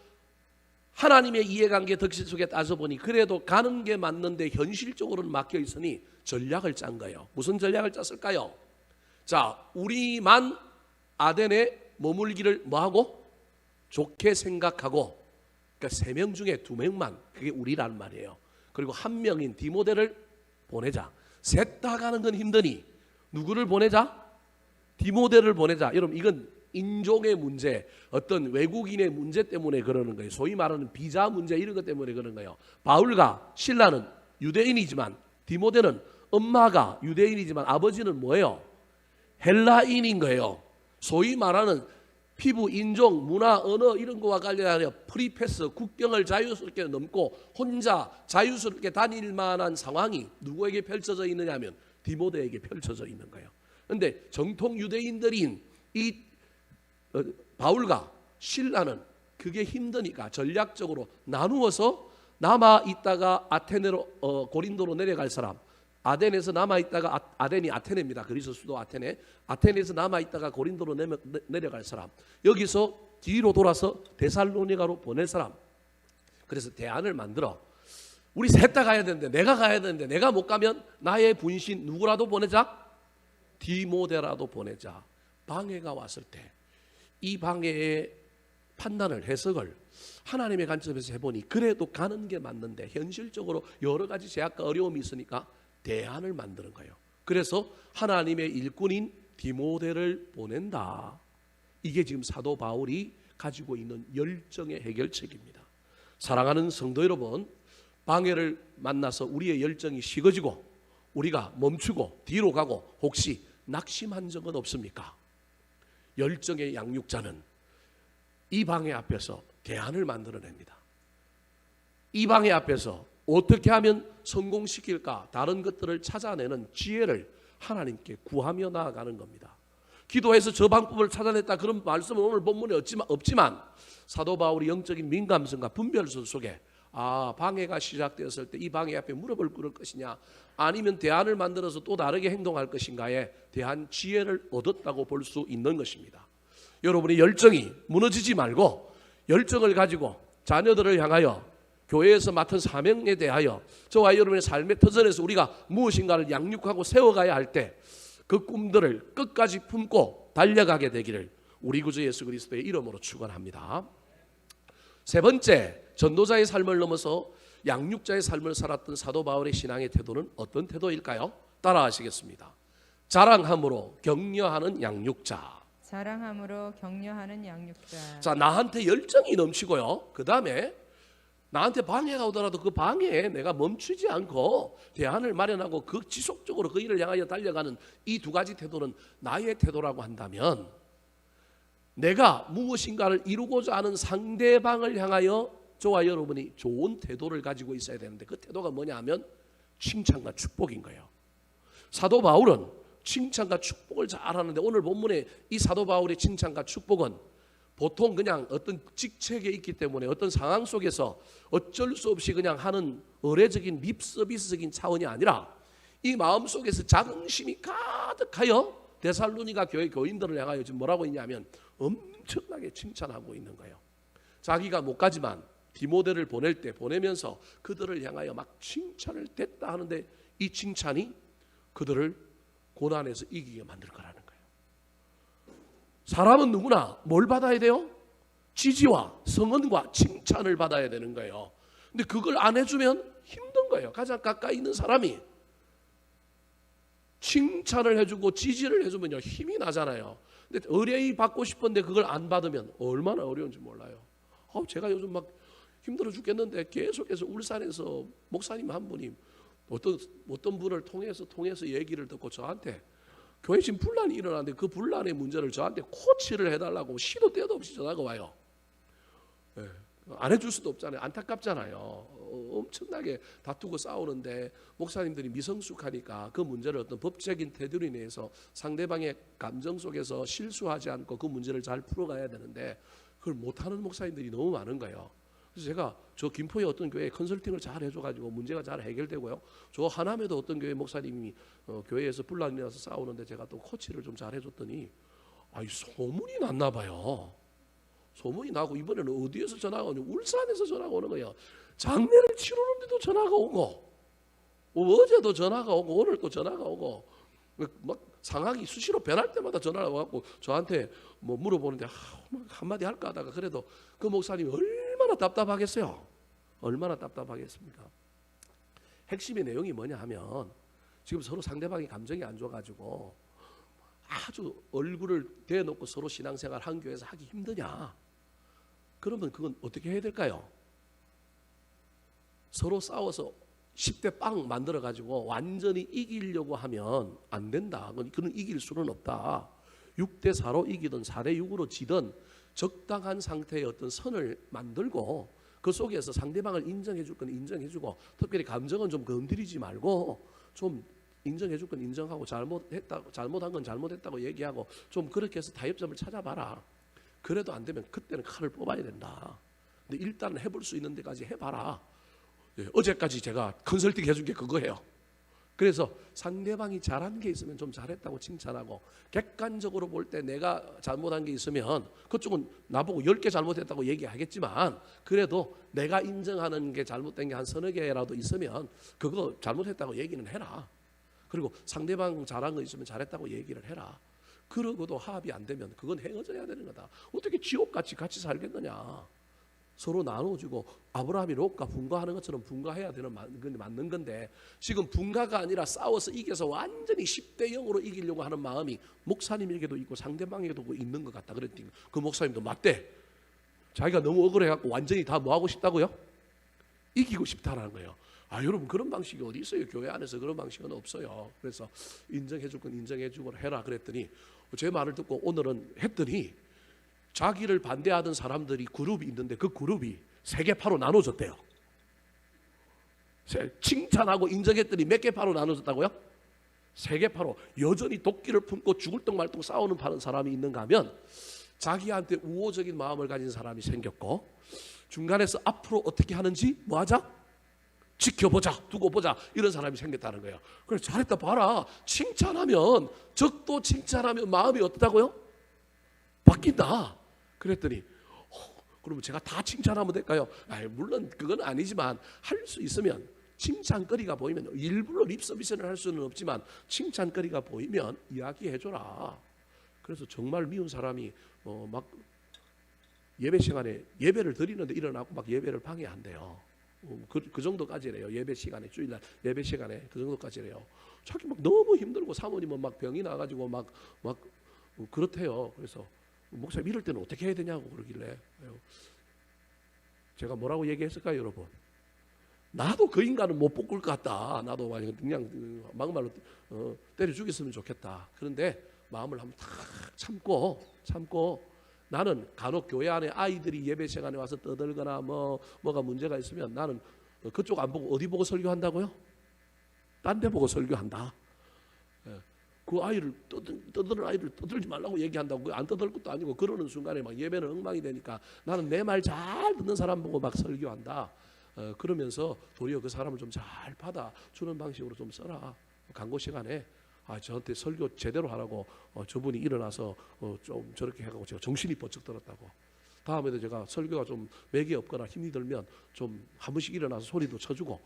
하나님의 이해관계 덕실 속에 따져보니 그래도 가는 게 맞는데 현실적으로는 막혀 있으니 전략을 짠 거예요. 무슨 전략을 짰을까요? 자, 우리만 아덴에 머물기를 뭐하고? 좋게 생각하고, 그러니까 3명 중에 2명만, 그게 우리란 말이에요. 그리고 1명인 디모데를 보내자. 셋 다 가는 건 힘드니 누구를 보내자? 디모데를 보내자. 여러분 이건 인종의 문제, 어떤 외국인의 문제 때문에 그러는 거예요. 소위 말하는 비자 문제 이런 것 때문에 그러는 거예요. 바울과 실라는 유대인이지만 디모데는 엄마가 유대인이지만 아버지는 뭐예요? 헬라인인 거예요. 소위 말하는 피부, 인종, 문화, 언어 이런 거와 관련하여 프리패스, 국경을 자유스럽게 넘고 혼자 자유스럽게 다닐 만한 상황이 누구에게 펼쳐져 있느냐 하면 디모데에게 펼쳐져 있는 거예요. 그런데 정통 유대인들인 이 바울과 실라는 그게 힘드니까 전략적으로 나누어서 남아 있다가 아테네로 고린도로 내려갈 사람, 아덴에서 남아 있다가 아덴이 아테네입니다. 그리스 수도 아테네. 아테네에서 남아 있다가 고린도로 내려갈 사람. 여기서 뒤로 돌아서 데살로니가로 보낼 사람. 그래서 대안을 만들어. 우리 셋 다 가야 되는데 내가 가야 되는데 내가 못 가면 나의 분신 누구라도 보내자. 디모데라도 보내자. 방해가 왔을 때 이 방해의 판단을 해석을 하나님의 관점에서 해보니 그래도 가는 게 맞는데 현실적으로 여러 가지 제약과 어려움이 있으니까 대안을 만드는 거예요. 그래서 하나님의 일꾼인 디모데를 보낸다. 이게 지금 사도 바울이 가지고 있는 열정의 해결책입니다. 사랑하는 성도 여러분, 방해를 만나서 우리의 열정이 식어지고 우리가 멈추고 뒤로 가고 혹시 낙심한 적은 없습니까? 열정의 양육자는 이 방해 앞에서 대안을 만들어냅니다. 이 방해 앞에서 어떻게 하면 성공시킬까? 다른 것들을 찾아내는 지혜를 하나님께 구하며 나아가는 겁니다. 기도해서 저 방법을 찾아냈다 그런 말씀은 오늘 본문에 없지만 사도 바울이 영적인 민감성과 분별성 속에 방해가 시작되었을 때 이 방해 앞에 무릎을 꿇을 것이냐 아니면 대안을 만들어서 또 다르게 행동할 것인가에 대한 지혜를 얻었다고 볼 수 있는 것입니다. 여러분의 열정이 무너지지 말고 열정을 가지고 자녀들을 향하여 교회에서 맡은 사명에 대하여 저와 여러분의 삶의 터전에서 우리가 무엇인가를 양육하고 세워가야 할 때 그 꿈들을 끝까지 품고 달려가게 되기를 우리 구주 예수 그리스도의 이름으로 축원합니다. 세 번째, 전도자의 삶을 넘어서 양육자의 삶을 살았던 사도 바울의 신앙의 태도는 어떤 태도일까요? 따라하시겠습니다. 자랑함으로 격려하는 양육자. 자랑함으로 격려하는 양육자. 자, 나한테 열정이 넘치고요. 그 다음에 나한테 방해가 오더라도 그 방해에 내가 멈추지 않고 대안을 마련하고 그 지속적으로 그 일을 향하여 달려가는 이 두 가지 태도는 나의 태도라고 한다면, 내가 무엇인가를 이루고자 하는 상대방을 향하여 저와 여러분이 좋은 태도를 가지고 있어야 되는데, 그 태도가 뭐냐 하면 칭찬과 축복인 거예요. 사도 바울은 칭찬과 축복을 잘 하는데, 오늘 본문에 이 사도 바울의 칭찬과 축복은 보통 그냥 어떤 직책에 있기 때문에 어떤 상황 속에서 어쩔 수 없이 그냥 하는 의례적인 립 서비스적인 차원이 아니라, 이 마음 속에서 자긍심이 가득하여 데살로니가 교회 교인들을 향하여 지금 뭐라고 있냐면 엄청나게 칭찬하고 있는 거예요. 자기가 못 가지만 디모데를 보내면서 그들을 향하여 막 칭찬을 됐다 하는데, 이 칭찬이 그들을 고난에서 이기게 만들 거라는 거예요. 사람은 누구나 뭘 받아야 돼요? 지지와 성원과 칭찬을 받아야 되는 거예요. 근데 그걸 안 해주면 힘든 거예요. 가장 가까이 있는 사람이 칭찬을 해주고 지지를 해주면요, 힘이 나잖아요. 근데 의뢰이 받고 싶은데 그걸 안 받으면 얼마나 어려운지 몰라요. 제가 요즘 막 힘들어 죽겠는데 계속해서 울산에서 목사님 한 분이 어떤 분을 통해서 얘기를 듣고 저한테 교회 지금 분란이 일어나는데 그 분란의 문제를 저한테 코치를 해달라고 시도 때도 없이 전화가 와요. 네. 안 해줄 수도 없잖아요. 안타깝잖아요. 엄청나게 다투고 싸우는데 목사님들이 미성숙하니까 그 문제를 어떤 법적인 테두리 내에서 상대방의 감정 속에서 실수하지 않고 그 문제를 잘 풀어가야 되는데, 그걸 못하는 목사님들이 너무 많은 거예요. 그래서 제가 저 김포의 어떤 교회에 컨설팅을 잘 해줘가지고 문제가 잘 해결되고요. 저 하남에도 어떤 교회 목사님이 교회에서 분란이 나서 싸우는데 제가 또 코치를 좀 잘 해줬더니 소문이 났나 봐요. 소문이 나고 이번에는 어디에서 전화가 오냐, 울산에서 전화가 오는 거예요. 장례를 치르는데도 전화가 오고, 어제도 전화가 오고 오늘 또 전화가 오고, 막 상황이 수시로 변할 때마다 전화가 와갖고 저한테 뭐 물어보는데 한마디 할까 하다가, 그래도 그 목사님이 얼마나 답답하겠어요. 얼마나 답답하겠습니까? 핵심의 내용이 뭐냐 하면, 지금 서로 상대방이 감정이 안 좋아가지고 아주 얼굴을 대놓고 서로 신앙생활 한 교회에서 하기 힘드냐? 그러면 그건 어떻게 해야 될까요? 서로 싸워서 10대 빵 만들어가지고 완전히 이기려고 하면 안 된다. 그건 이길 수는 없다. 6대 4로 이기든 4대 6으로 지든 적당한 상태의 어떤 선을 만들고 그 속에서 상대방을 인정해 줄 건 인정해 주고, 특별히 감정은 좀 건드리지 말고 좀 인정해 줄 건 인정하고, 잘못한 건 잘못했다고 얘기하고, 좀 그렇게 해서 타협점을 찾아봐라. 그래도 안 되면 그때는 칼을 뽑아야 된다. 근데 일단 해볼 수 있는 데까지 해봐라. 어제까지 제가 컨설팅 해준 게 그거예요. 그래서 상대방이 잘한 게 있으면 좀 잘했다고 칭찬하고, 객관적으로 볼 때 내가 잘못한 게 있으면 그쪽은 나보고 10개 잘못했다고 얘기하겠지만, 그래도 내가 인정하는 게 잘못된 게 한 서너 개라도 있으면 그거 잘못했다고 얘기는 해라. 그리고 상대방 잘한 거 있으면 잘했다고 얘기를 해라. 그러고도 합이 안 되면 그건 헤어져야 되는 거다. 어떻게 지옥같이 같이 살겠느냐. 서로 나눠주고 아브라함이 롯과 분가하는 것처럼 분가해야 되는 맞는 건데, 지금 분가가 아니라 싸워서 이겨서 완전히 10대 0으로 이기려고 하는 마음이 목사님에게도 있고 상대방에게도 있는 것 같다. 그랬더니 그 목사님도 맞대. 자기가 너무 억울해갖고 완전히 다 뭐 하고 싶다고요? 이기고 싶다라는 거예요. 여러분, 그런 방식이 어디 있어요? 교회 안에서 그런 방식은 없어요. 그래서 인정해줄 건 인정해주고 해라 그랬더니, 제 말을 듣고 오늘은 했더니 자기를 반대하던 사람들이 그룹이 있는데 그 그룹이 3개파로 나눠졌대요. 칭찬하고 인정했더니 몇 개 파로 나눠졌다고요? 3개파로. 여전히 도끼를 품고 죽을 똥 말똥 싸우는 사람이 있는가 하면, 자기한테 우호적인 마음을 가진 사람이 생겼고, 중간에서 앞으로 어떻게 하는지 뭐 하자? 지켜보자, 두고 보자, 이런 사람이 생겼다는 거예요. 그래서 잘했다 봐라. 칭찬하면, 적도 칭찬하면 마음이 어떻다고요? 바뀐다. 그랬더니 그러면 제가 다 칭찬하면 될까요? 물론 그건 아니지만 할 수 있으면, 칭찬거리가 보이면, 일부러 립서비스를 할 수는 없지만 칭찬거리가 보이면 이야기해줘라. 그래서 정말 미운 사람이 막 예배 시간에 예배를 드리는데 일어나고 막 예배를 방해한대요. 그 정도까지래요. 예배 시간에, 주일날 예배 시간에 그 정도까지래요. 자기 막 너무 힘들고 사모님은 막 병이 나가지고 막 그렇대요. 그래서 목사님 이럴 때는 어떻게 해야 되냐고 그러길래 제가 뭐라고 얘기했을까요, 여러분? 나도 그 인간은 못 볶을 것 같다. 나도 그냥 막말로 때려 죽였으면 좋겠다. 그런데 마음을 한번 탁 참고 나는 간혹 교회 안에 아이들이 예배 시간에 와서 떠들거나 뭐가 문제가 있으면 나는 그쪽 안 보고 어디 보고 설교한다고요? 딴 데 보고 설교한다. 그 아이를 떠드는 아이를 떠들지 말라고 얘기한다고. 안 떠들 것도 아니고 그러는 순간에 막 예배는 엉망이 되니까 나는 내 말 잘 듣는 사람 보고 막 설교한다. 그러면서 도리어 그 사람을 좀 잘 받아주는 방식으로 좀 써라. 강고 시간에 저한테 설교 제대로 하라고 저분이 일어나서 좀 저렇게 해가지고 제가 정신이 번쩍 들었다고. 다음에도 제가 설교가 좀 맥이 없거나 힘이 들면 좀 한 번씩 일어나서 소리도 쳐주고,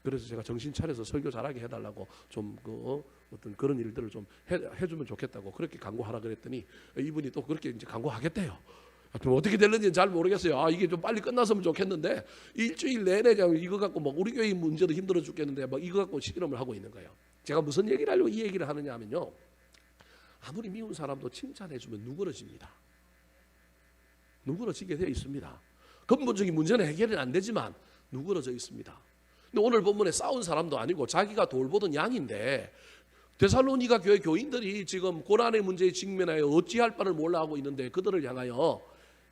그래서 제가 정신 차려서 설교 잘하게 해달라고 좀 어떤 그런 일들을 좀 해주면 좋겠다고 그렇게 강구하라 그랬더니 이분이 또 그렇게 이제 강구하겠대요. 좀 어떻게 될는지는 잘 모르겠어요. 이게 좀 빨리 끝났으면 좋겠는데 일주일 내내 이거 갖고 막 우리 교회 문제도 힘들어 죽겠는데 막 이거 갖고 실험을 하고 있는 거예요. 제가 무슨 얘기를 하려고 이 얘기를 하느냐 하면요, 아무리 미운 사람도 칭찬해주면 누그러집니다. 누그러지게 되어 있습니다. 근본적인 문제는 해결은 안 되지만 누그러져 있습니다. 근데 오늘 본문에 싸운 사람도 아니고 자기가 돌보던 양인데 데살로니가 교회 교인들이 지금 고난의 문제에 직면하여 어찌할 바를 몰라 하고 있는데 그들을 향하여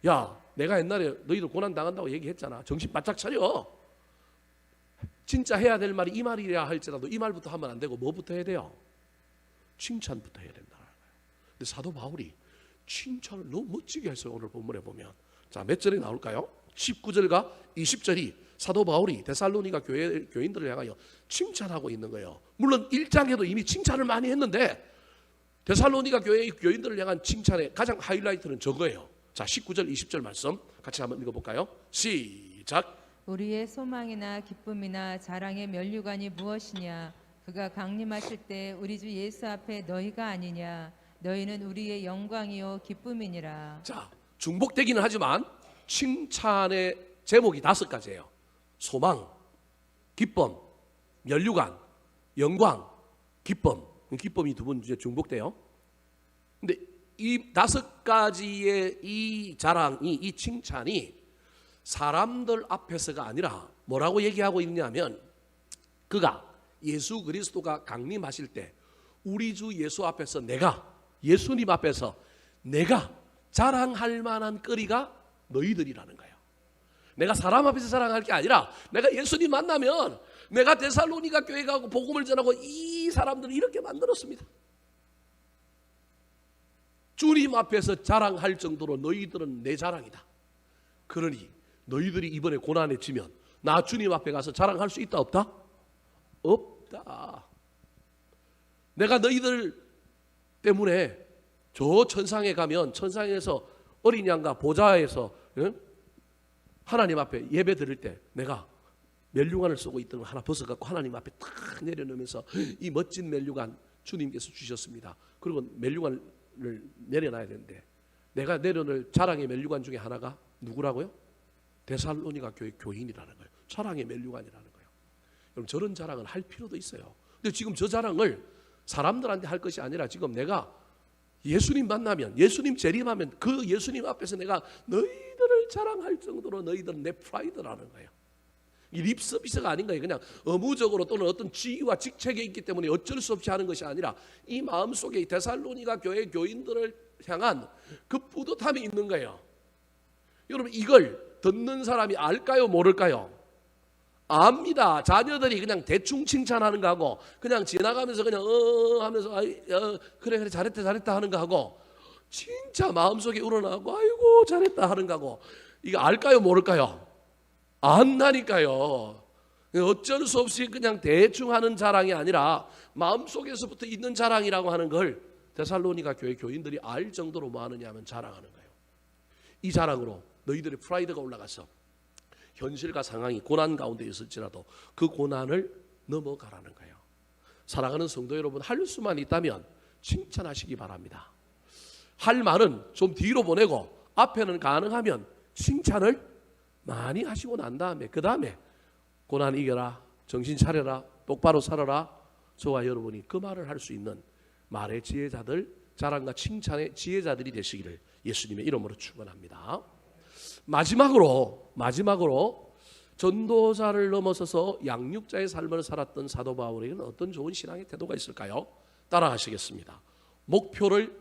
야, 내가 옛날에 너희들 고난 당한다고 얘기했잖아. 정신 바짝 차려. 진짜 해야 될 말이 이 말이라 할지라도 이 말부터 하면 안 되고 뭐부터 해야 돼요? 칭찬부터 해야 된다는 거예요. 근데 사도 바울이 칭찬을 너무 멋지게 했어요. 오늘 본문에 보면. 자, 몇 절에 나올까요? 19절과 20절이 사도 바울이 데살로니가 교인들을 향하여 칭찬하고 있는 거예요. 물론 1장에도 이미 칭찬을 많이 했는데 데살로니가 교인들을 향한 칭찬의 가장 하이라이트는 저거예요. 자, 19절 20절 말씀 같이 한번 읽어볼까요? 시작. 우리의 소망이나 기쁨이나 자랑의 면류관이 무엇이냐? 그가 강림하실 때 우리 주 예수 앞에 너희가 아니냐? 너희는 우리의 영광이요 기쁨이니라. 자, 중복되기는 하지만 칭찬의 제목이 5가지예요. 소망, 기쁨, 면류관, 영광, 기쁨. 기쁨이 두 번 이제 중복돼요. 근데 이 5가지의 이 자랑이, 이 칭찬이 사람들 앞에서가 아니라 뭐라고 얘기하고 있냐면 그가 예수 그리스도가 강림하실 때 우리 주 예수 앞에서 예수님 앞에서 내가 자랑할 만한 거리가 너희들이라는 거예요. 내가 사람 앞에서 자랑할 게 아니라 내가 예수님 만나면 내가 데살로니가 교회 가고 복음을 전하고 이 사람들을 이렇게 만들었습니다. 주님 앞에서 자랑할 정도로 너희들은 내 자랑이다. 그러니 너희들이 이번에 고난에 지면 나 주님 앞에 가서 자랑할 수 있다 없다? 없다. 내가 너희들 때문에 저 천상에 가면 천상에서 어린 양과 보좌에서 하나님 앞에 예배 드릴 때 내가 면류관을 쓰고 있던 거 하나 벗어갖고 하나님 앞에 탁 내려놓으면서 이 멋진 면류관 주님께서 주셨습니다. 그리고 면류관을 내려놔야 되는데 내가 내려놓을 자랑의 면류관 중에 하나가 누구라고요? 데살로니가 교회 교인이라는 거예요. 자랑의 면류관이라는 거예요. 여러분 저런 자랑을 할 필요도 있어요. 근데 지금 저 자랑을 사람들한테 할 것이 아니라 지금 내가 예수님 만나면 예수님 재림하면 그 예수님 앞에서 내가 너희들을 자랑할 정도로 너희들은 내 프라이드라는 거예요. 이 립서비스가 아닌 거예요. 그냥 의무적으로 또는 어떤 지위와 직책에 있기 때문에 어쩔 수 없이 하는 것이 아니라 이 마음속에 데살로니가 교회 교인들을 향한 그 뿌듯함이 있는 거예요. 여러분 이걸 듣는 사람이 알까요 모를까요? 압니다. 자녀들이 그냥 대충 칭찬하는 거 하고 그냥 지나가면서 그냥 하면서 그래 잘했다 하는 거 하고 진짜 마음속에 우러나고 아이고 잘했다 하는 거 하고 이거 알까요 모를까요? 안다니까요. 어쩔 수 없이 그냥 대충 하는 자랑이 아니라 마음속에서부터 있는 자랑이라고 하는 걸 데살로니가 교회 교인들이 알 정도로 뭐 하느냐 하면 자랑하는 거예요. 이 자랑으로 너희들의 프라이드가 올라가서 현실과 상황이 고난 가운데 있을지라도 그 고난을 넘어가라는 거예요. 사랑하는 성도 여러분, 할 수만 있다면 칭찬하시기 바랍니다. 할 말은 좀 뒤로 보내고 앞에는 가능하면 칭찬을 많이 하시고 난 다음에 그 다음에 고난 이겨라, 정신 차려라, 똑바로 살아라. 저와 여러분이 그 말을 할 수 있는 말의 지혜자들, 자랑과 칭찬의 지혜자들이 되시기를 예수님의 이름으로 축원합니다. 마지막으로 전도자를 넘어서서 양육자의 삶을 살았던 사도 바울에게는 어떤 좋은 신앙의 태도가 있을까요? 따라하시겠습니다. 목표를,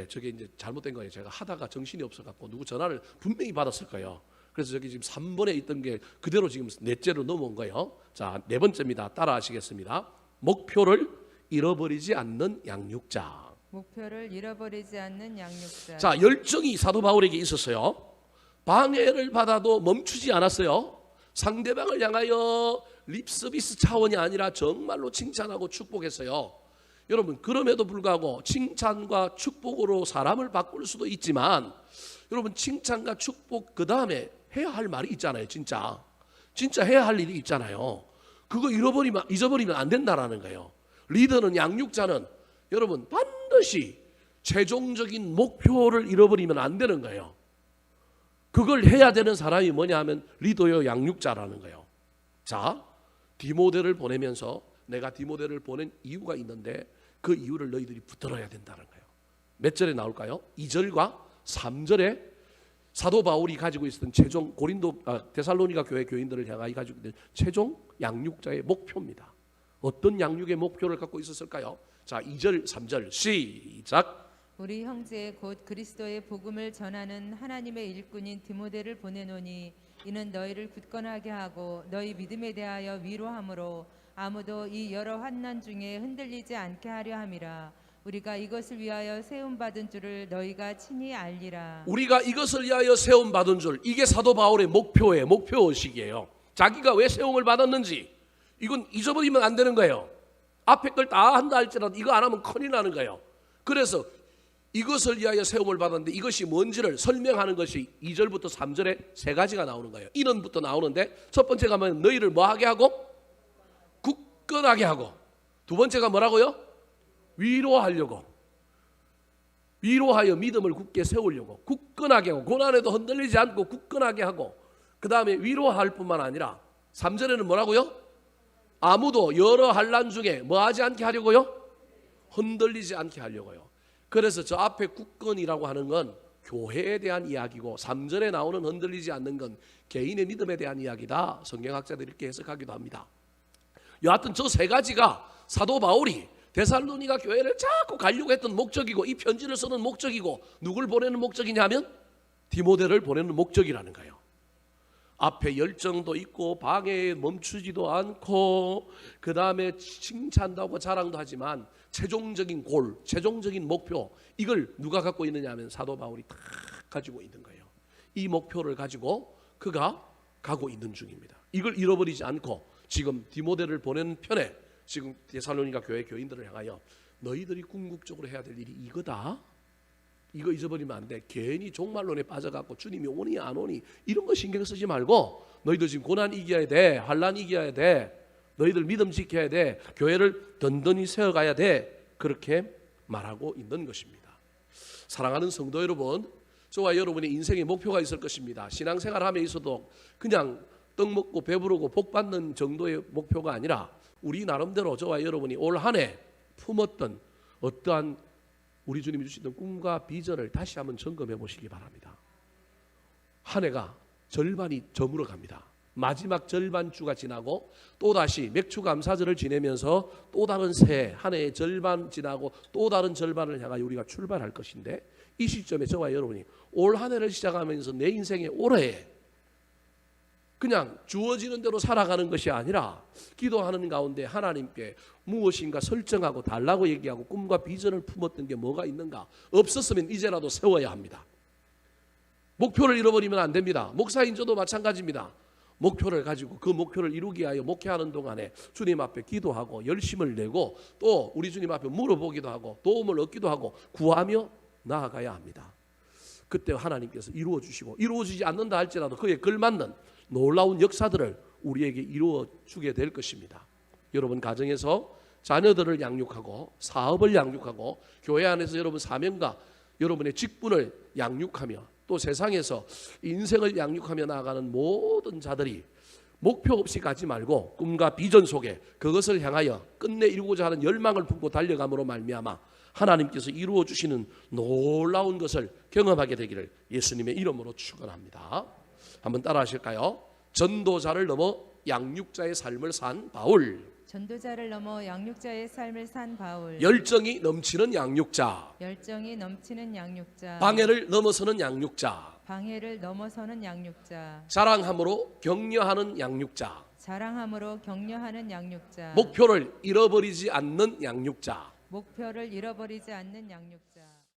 저게 이제 잘못된 거예요. 제가 하다가 정신이 없어갖고 누구 전화를 분명히 받았을 거예요. 그래서 저기 지금 3번에 있던 게 그대로 지금 넷째로 넘어온 거예요. 자, 네 번째입니다. 따라하시겠습니다. 목표를 잃어버리지 않는 양육자. 목표를 잃어버리지 않는 양육자. 자, 열정이 사도 바울에게 있었어요. 방해를 받아도 멈추지 않았어요. 상대방을 향하여 립서비스 차원이 아니라 정말로 칭찬하고 축복했어요. 여러분, 그럼에도 불구하고 칭찬과 축복으로 사람을 바꿀 수도 있지만, 여러분, 칭찬과 축복 그 다음에 해야 할 말이 있잖아요. 진짜 해야 할 일이 있잖아요. 그거 잊어버리면 안 된다라는 거예요. 리더는, 양육자는 여러분 반드시 최종적인 목표를 잃어버리면 안 되는 거예요. 그걸 해야 되는 사람이 뭐냐 하면 리더요, 양육자라는 거예요. 자, 디모데를 보내면서 내가 디모데를 보낸 이유가 있는데 그 이유를 너희들이 붙들어야 된다는 거예요. 몇 절에 나올까요? 2절과 3절에 사도 바울이 가지고 있었던 최종 데살로니가 교회 교인들을 향하여 가지고 있는 최종 양육자의 목표입니다. 어떤 양육의 목표를 갖고 있었을까요? 자, 2절, 3절 시작. 우리 형제 곧 그리스도의 복음을 전하는 하나님의 일꾼인 디모데를 보내노니 이는 너희를 굳건하게 하고 너희 믿음에 대하여 위로함으로 아무도 이 여러 환난 중에 흔들리지 않게 하려 함이라. 우리가 이것을 위하여 세움 받은 줄을 너희가 친히 알리라. 우리가 이것을 위하여 세움 받은 줄, 이게 사도 바울의 목표의식이에요. 자기가 왜 세움을 받았는지 이건 잊어버리면 안 되는 거예요. 앞에 걸 다 한다 할지라도 이거 안 하면 큰일 나는 거예요. 그래서 이것을 위하여 세움을 받았는데 이것이 뭔지를 설명하는 것이 2절부터 3절에 세 가지가 나오는 거예요. 이는부터 나오는데 첫 번째가 뭐냐면 너희를 뭐하게 하고? 굳건하게 하고. 두 번째가 뭐라고요? 위로하려고. 위로하여 믿음을 굳게 세우려고. 굳건하게 하고. 고난에도 흔들리지 않고 굳건하게 하고. 그 다음에 위로할 뿐만 아니라 3절에는 뭐라고요? 아무도 여러 환난 중에 뭐하지 않게 하려고요? 흔들리지 않게 하려고요. 그래서 저 앞에 굳건이라고 하는 건 교회에 대한 이야기고 3절에 나오는 흔들리지 않는 건 개인의 믿음에 대한 이야기다. 성경학자들이 이렇게 해석하기도 합니다. 여하튼 저 세 가지가 사도 바울이 데살로니가 교회를 자꾸 가려고 했던 목적이고 이 편지를 쓰는 목적이고 누굴 보내는 목적이냐면 디모데를 보내는 목적이라는 거예요. 앞에 열정도 있고 방해에 멈추지도 않고 그 다음에 칭찬도 하고 자랑도 하지만 최종적인 골, 최종적인 목표, 이걸 누가 갖고 있느냐 하면 사도 바울이 다 가지고 있는 거예요. 이 목표를 가지고 그가 가고 있는 중입니다. 이걸 잃어버리지 않고 지금 디모데를 보내는 편에 지금 데살로니가 교회 교인들을 향하여 너희들이 궁극적으로 해야 될 일이 이거다. 이거 잊어버리면 안 돼. 괜히 종말론에 빠져갖고 주님이 오니 안 오니 이런 거 신경 쓰지 말고 너희들 지금 고난 이겨야 돼. 환난 이겨야 돼. 너희들 믿음 지켜야 돼. 교회를 든든히 세워가야 돼. 그렇게 말하고 있는 것입니다. 사랑하는 성도 여러분, 저와 여러분의 인생의 목표가 있을 것입니다. 신앙생활함에 있어도 그냥 떡 먹고 배부르고 복 받는 정도의 목표가 아니라 우리 나름대로 저와 여러분이 올 한 해 품었던 어떠한 우리 주님이 주시던 꿈과 비전을 다시 한번 점검해 보시기 바랍니다. 한 해가 절반이 저물어 갑니다. 마지막 절반주가 지나고 또다시 맥추감사절을 지내면서 또 다른 새해 한 해의 절반 지나고 또 다른 절반을 향하여 우리가 출발할 것인데 이 시점에 저와 여러분이 올 한 해를 시작하면서 내 인생의 올해에 그냥 주어지는 대로 살아가는 것이 아니라 기도하는 가운데 하나님께 무엇인가 설정하고 달라고 얘기하고 꿈과 비전을 품었던 게 뭐가 있는가? 없었으면 이제라도 세워야 합니다. 목표를 잃어버리면 안 됩니다. 목사인 저도 마찬가지입니다. 목표를 가지고 그 목표를 이루기 위하여 목회하는 동안에 주님 앞에 기도하고 열심을 내고 또 우리 주님 앞에 물어보기도 하고 도움을 얻기도 하고 구하며 나아가야 합니다. 그때 하나님께서 이루어 주시고 이루어지지 않는다 할지라도 그에 걸맞는 놀라운 역사들을 우리에게 이루어 주게 될 것입니다. 여러분 가정에서 자녀들을 양육하고 사업을 양육하고 교회 안에서 여러분 사명과 여러분의 직분을 양육하며 또 세상에서 인생을 양육하며 나아가는 모든 자들이 목표 없이 가지 말고 꿈과 비전 속에 그것을 향하여 끝내 이루고자 하는 열망을 품고 달려감으로 말미암아 하나님께서 이루어 주시는 놀라운 것을 경험하게 되기를 예수님의 이름으로 축원합니다. 한번 따라 하실까요? 전도자를 넘어 양육자의 삶을 산 바울, 전도자를 넘어 양육자의 삶을 산 바울, 열정이 넘치는 양육자, 열정이 넘치는 양육자, 방해를 넘어서는 양육자, 방해를 넘어서는 양육자, 자랑함으로 격려하는 양육자, 자랑함으로 격려하는 양육자, 목표를 잃어버리지 않는 양육자, 목표를 잃어버리지 않는 양육자.